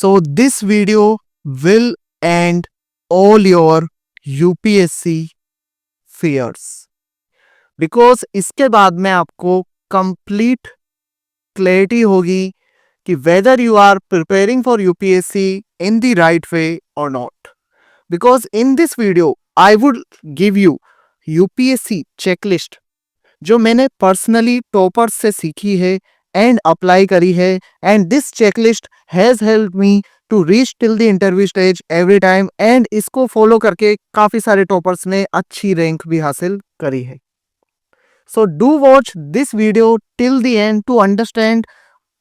So this video will end all your UPSC fears because इसके बाद में आपको complete clarity होगी कि whether you are preparing for UPSC in the right way or not. Because in this video I would give you UPSC checklist जो मैंने personally toppers से सीखी है एंड अप्लाई करी है, and this checklist has help me to reach till the interview stage every time, and इसको follow करके काफी सारे टॉपर्स ने अच्छी रैंक भी हासिल करी है. So do watch this video till the end to understand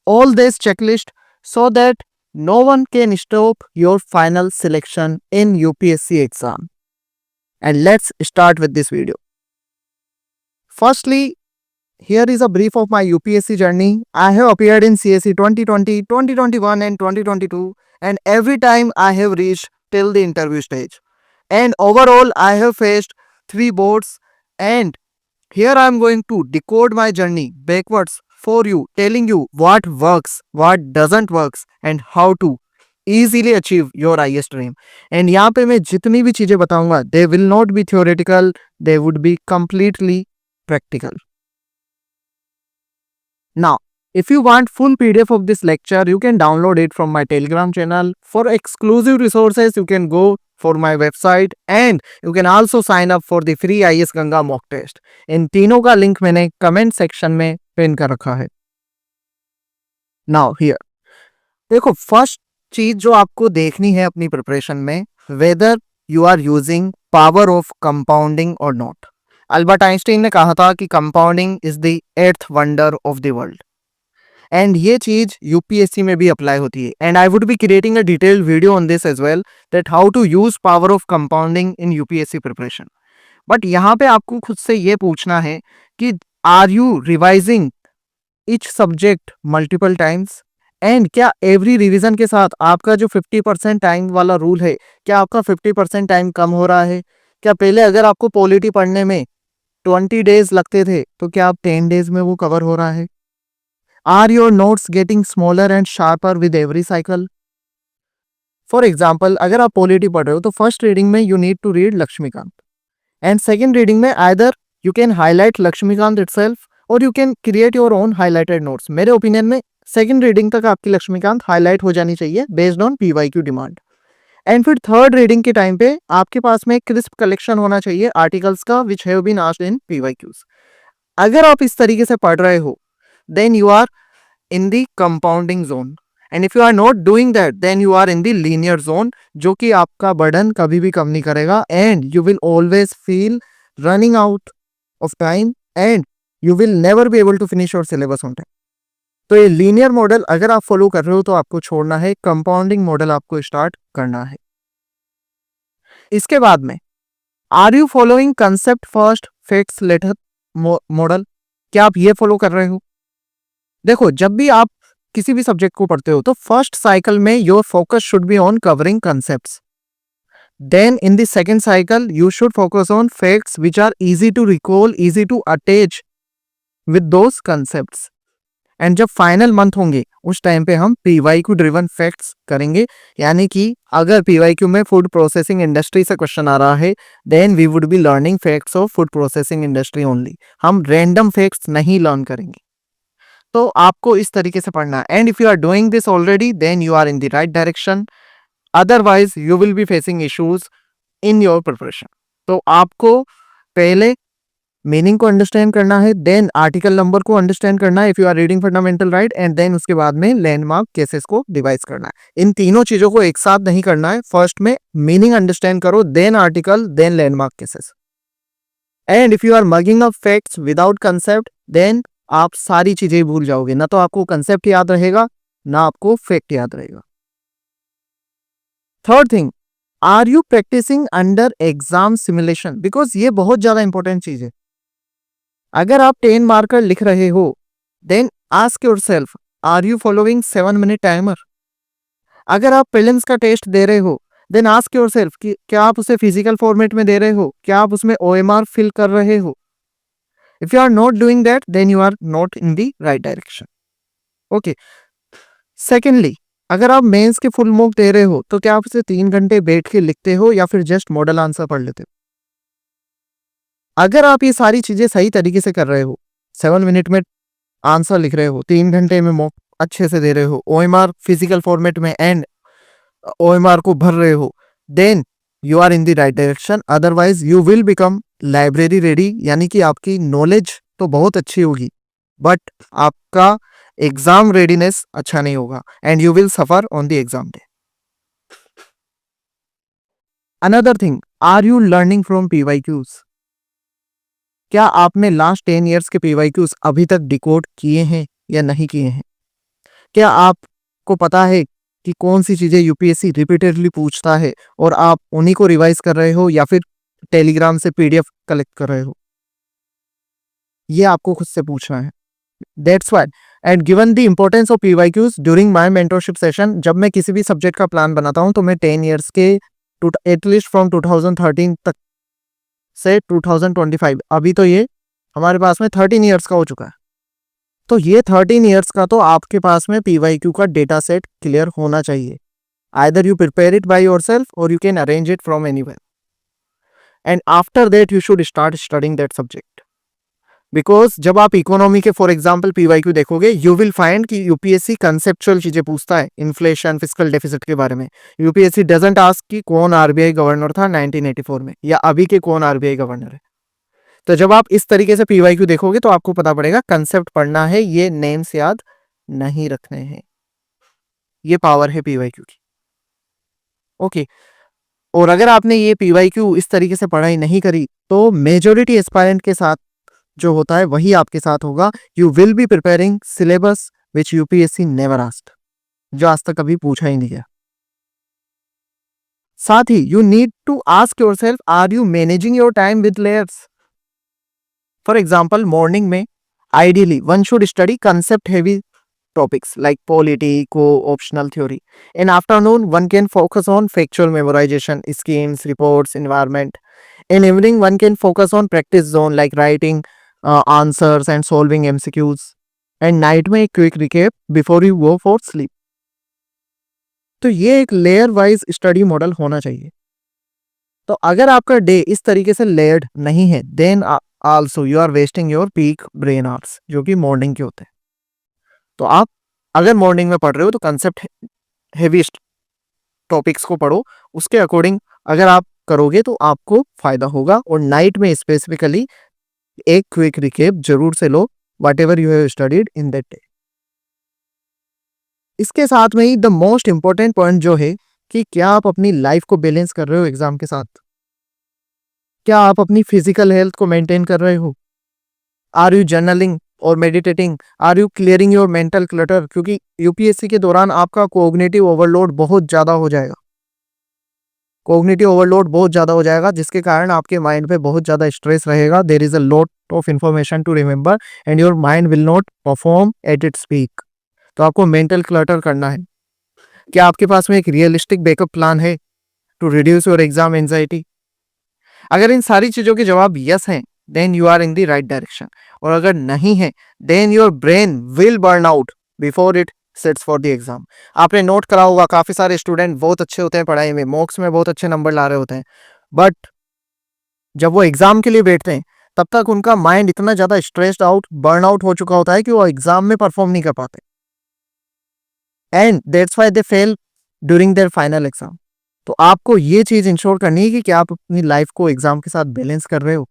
all this checklist so that no one can stop your final selection in UPSC exam. And let's start with this video. Firstly, here is a brief of my UPSC journey. I have appeared in CSE 2020, 2021 and 2022, and every time I have reached till the interview stage. And overall, I have faced 3 boards, and here I am going to decode my journey backwards for you, telling you what works, what doesn't works, and how to easily achieve your IAS dream. And यहाँ पे मैं जितनी भी चीजें बताऊंगा, they will not be theoretical, they would be completely practical. Now, if you want full PDF of this lecture, you can download it from my Telegram channel. For exclusive resources, you can go for my website, and you can also sign up for the free IAS Ganga mock test. इन तीनों का link मैंने comment section में pin कर रखा है. Now here, देखो first चीज जो आपको देखनी है अपनी प्रिपरेशन में, whether you are using power of compounding or not. Albert Einstein ने कहा था कि compounding is the 8th wonder of the world, and ये चीज यूपीएससी में भी अप्लाई होती है. And I would be creating a detailed video on this as well, that how to use power of compounding in UPSC preparation. But यहाँ पे आपको खुद से ये पूछना है कि are you revising each subject multiple times, and क्या एवरी रिवीजन के साथ आपका जो 50% टाइम वाला रूल है, क्या आपका 50% टाइम कम हो रहा है? क्या पहले अगर आपको पॉलिटी पढ़ने में 20 डेज लगते थे तो क्या आप 10 डेज में वो कवर हो रहा है? Are your notes getting smaller and sharper with every cycle? For example, अगर आप पॉलिटी पढ़ रहे हो तो फर्स्ट रीडिंग में you need to read Laxmikanth, and second reading में either you can highlight Laxmikanth itself और you can create your own highlighted notes. मेरे ओपिनियन में सेकेंड रीडिंग तक आपकी लक्ष्मीकांत हाईलाइट हो जानी चाहिए based on PYQ demand. And फिर थर्ड रीडिंग के टाइम पे आपके पास में क्रिस्प कलेक्शन होना चाहिए आर्टिकल्स का which have been asked in PYQs. अगर आप इस तरीके से पढ़ रहे हो, then you are in the compounding zone, and if you are not doing that, then you are in the linear zone, जो कि आपका बर्डन कभी भी कम नहीं करेगा, and you will always feel running out of time, and you will never be able to finish your syllabus on time. तो ये लीनियर मॉडल अगर आप फॉलो कर रहे हो तो आपको छोड़ना है, कंपाउंडिंग मॉडल आपको स्टार्ट करना है. इसके बाद में are you following concept first facts later model? क्या आप ये फॉलो कर रहे हो? देखो, जब भी आप किसी भी सब्जेक्ट को पढ़ते हो तो फर्स्ट साइकिल में your focus should be on covering concepts. Then in the second cycle you should focus on facts which are easy to recall, easy to attach with those concepts. And जब final month होंगे उस time पे हम PYQ driven facts करेंगे. यानी कि अगर PYQ में फूड प्रोसेसिंग इंडस्ट्री से क्वेश्चन आ रहा है, then we would be learning facts of food processing industry only. हम रैंडम फैक्ट्स नहीं लर्न करेंगे. तो आपको इस तरीके से पढ़ना है, and if you are doing this already, then you are in the right direction. Otherwise you will be facing issues in your preparation. तो आपको पहले मीनिंग को अंडरस्टैंड करना है, देन आर्टिकल नंबर को अंडरस्टैंड करना है if you are reading fundamental right, and then उसके बाद में लैंडमार्क केसेस को डिवाइस करना है. इन तीनों चीजों को एक साथ नहीं करना है. फर्स्ट में मीनिंग अंडरस्टैंड करो, then article, then landmark cases. And if you are mugging up facts without concept, then आप सारी चीजें भूल जाओगे. ना तो आपको कंसेप्ट याद रहेगा, ना आपको फैक्ट याद रहेगा. Third thing, are you practising under exam simulation? Because ये बहुत ज्यादा इंपॉर्टेंट चीज है. अगर आप 10 मार्कर लिख रहे हो, then ask yourself, are you following 7 minute timer? अगर आप प्रीलिम्स का टेस्ट दे रहे हो, देन आस्क योरसेल्फ कि क्या आप उसे फिजिकल फॉर्मेट में दे रहे हो, क्या आप उसमें OMR फिल कर रहे हो. If you are not doing that, then you are not in the right direction. Okay. Secondly, अगर आप मेंस के फुल मॉक दे रहे हो तो क्या आप इसे 3 घंटे बैठ के लिखते हो या फिर जस्ट मॉडल आंसर पढ़ लेते हो? अगर आप ये सारी चीजें सही तरीके से कर रहे हो, 7 मिनट में आंसर लिख रहे हो, 3 घंटे में मॉक अच्छे से दे रहे हो, ओएमआर फिजिकल फॉर्मेट में एंड ओएमआर को भर रहे हो, then you are in the right direction. Otherwise you will become library ready, यानी कि आपकी नॉलेज तो बहुत अच्छी होगी बट आपका एग्जाम रेडीनेस अच्छा नहीं होगा and you will suffer on the exam day. Another thing, are you learning from PYQs? क्या आपने लास्ट 10 ईयर्स के पीवाईक्यूज अभी तक डिकोड किए हैं या नहीं किए हैं? क्या आपको पता है कि कौन सी चीजें यूपीएससी रिपीटेडली पूछता है और आप उन्हीं को रिवाइज कर रहे हो या फिर टेलीग्राम से पीडीएफ कलेक्ट कर रहे हो? ये आपको खुद से पूछना है। That's why and given the importance of PYQs during my mentorship session, जब मैं किसी भी सब्जेक्ट का प्लान बनाता हूं तो मैं 10 ईयर्स के एटलीस्ट फ्रॉम 2013 तक से 2025, अभी तो ये हमारे पास में 13 ईयर्स का हो चुका है, तो ये 13 ईयर्स का तो आपके पास में पीवाईक्यू का डेटा सेट क्लियर होना चाहिए। Either you prepare it by yourself और you can arrange it from anywhere and after that you should start studying that subject. Because जब आप इकोनॉमी के फॉर एग्जाम्पल पीवाईक्यू देखोगे, यू विल फाइंड कि UPSC conceptual चीजें पूछता है, inflation, fiscal deficit के बारे में। यूपीएससी डजंट आस्क कि कौन आरबीआई गवर्नर था 1984 में या अभी के कौन आरबीआई गवर्नर है। तो जब आप इस तरीके से पीवाईक्यू देखोगे तो आपको पता पड़ेगा कंसेप्ट पढ़ना है, ये नेम्स याद नहीं रखने हैं। ये पावर है पीवाईक्यू की। ओके, और अगर आपने ये पीवाईक्यू इस तरीके से पढ़ाई नहीं करी तो मेजोरिटी एस्पायरेंट के साथ जो होता है वही आपके साथ होगा। You will be preparing syllabus which UPSC never asked, जो आज तक कभी पूछा ही नहीं गया। साथ ही you need to ask yourself, are you managing your time with layers? For example, morning में ideally one should study concept heavy topics like polity, co-optional theory. In afternoon one can focus on factual memorization, schemes, reports, environment. In evening one can focus on practice zone like writing answers and solving MCQs. And night में एक quick recap before you go for sleep. तो ये एक layer wise study model होना चाहिए। तो अगर आपका डे इस तरीके से लेयर्ड नहीं है, then also you are wasting your peak brain hours, जो कि मॉर्निंग के होते हैं। तो आप अगर मॉर्निंग में पढ़ रहे हो तो कंसेप्ट हेवी टॉपिक्स को पढ़ो, उसके अकॉर्डिंग अगर आप करोगे तो आपको फायदा होगा। और नाइट में स्पेसिफिकली एक क्विक रिकेप जरूर से लो, whatever you have studied in that day. इसके साथ में ही द मोस्ट इंपॉर्टेंट पॉइंट जो है कि क्या आप अपनी लाइफ को बैलेंस कर रहे हो एग्जाम के साथ? क्या आप अपनी फिजिकल हेल्थ को मेंटेन कर रहे हो? आर यू जर्नलिंग और meditating? Are you clearing your mental clutter? क्योंकि यूपीएससी के दौरान आपका कोग्निटिव ओवरलोड बहुत ज्यादा हो जाएगा। कोग्निटिव ओवरलोड बहुत ज्यादा हो जाएगा जिसके कारण आपके माइंड पे बहुत ज्यादा स्ट्रेस रहेगा। There is a lot of information to remember and your mind will not perform at its peak. तो आपको मेंटल क्लटर करना है। क्या आपके पास में एक रियलिस्टिक बैकअप प्लान है to reduce your exam anxiety? अगर इन सारी चीजों के जवाब यस हैं, then you are in the right direction. और अगर नहीं है, then your brain will burn out before it sits for the exam. आपने नोट करा होगा, काफी सारे स्टूडेंट बहुत अच्छे होते हैं पढ़ाई में, मॉक्स में बहुत अच्छे नंबर ला रहे होते हैं, बट जब वो एग्जाम के लिए बैठते हैं तब तक उनका माइंड इतना ज्यादा स्ट्रेस्ड आउट, बर्न आउट हो चुका होता है कि वो एग्जाम में परफॉर्म नहीं कर पाते and that's why they fail during their final exam. तो आपको ये चीज इंश्योर करनी है कि क्या आप अपनी लाइफ को एग्जाम के साथ बैलेंस कर रहे हो।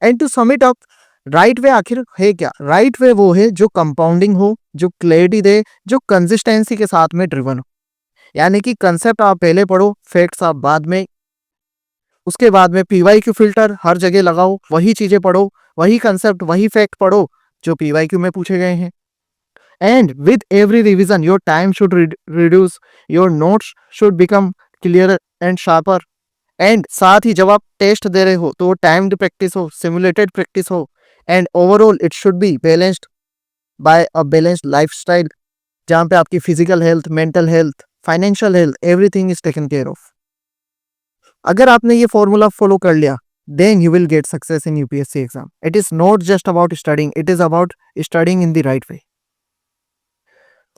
And to sum it up, right way आखिर है क्या? राइट वे वो है जो कंपाउंडिंग हो, जो क्लैरिटी दे, जो कंसिस्टेंसी के साथ में ड्रिवन हो। यानी कि कंसेप्ट आप पहले पढ़ो, फैक्ट्स आप बाद में, उसके बाद में पीवाईक्यू फिल्टर हर जगह लगाओ, वही चीजें पढ़ो, वही कंसेप्ट, वही फैक्ट पढ़ो जो पीवाईक्यू में पूछे गए हैं। And with every revision, your time should reduce, your notes should become clearer and sharper. And साथ ही जब आप टेस्ट दे रहे हो तो टाइम्ड प्रैक्टिस हो, सिमुलेटेड प्रैक्टिस हो, and overall it should be balanced bye a balanced lifestyle, जहाँ पे आपकी physical health, mental health, financial health, everything is taken care of. अगर आपने ये फॉर्मूला फॉलो कर लिया, then you will get success in UPSC exam. It is not just about studying, it is about studying in the right way.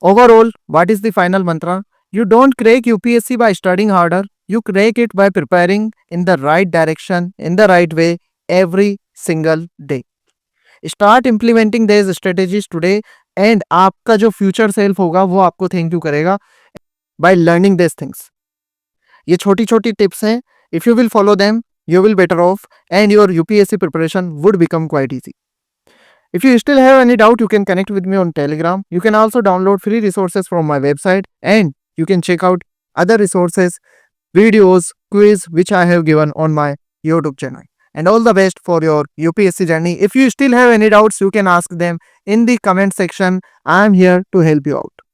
Overall, what is the final mantra? You don't crack UPSC by studying harder. You crack it by preparing in the right direction, in the right way, every single day. Start implementing these strategies today and आपका जो future self होगा वो आपको thank you करेगा by learning these things. ये छोटी छोटी tips हैं. If you will follow them, you will better off and your UPSC preparation would become quite easy. If you still have any doubt, you can connect with me on Telegram. You can also download free resources from my website and you can check out other resources, videos, quiz which I have given on my YouTube channel. And all the best for your UPSC journey. If you still have any doubts, you can ask them in the comment section. I am here to help you out.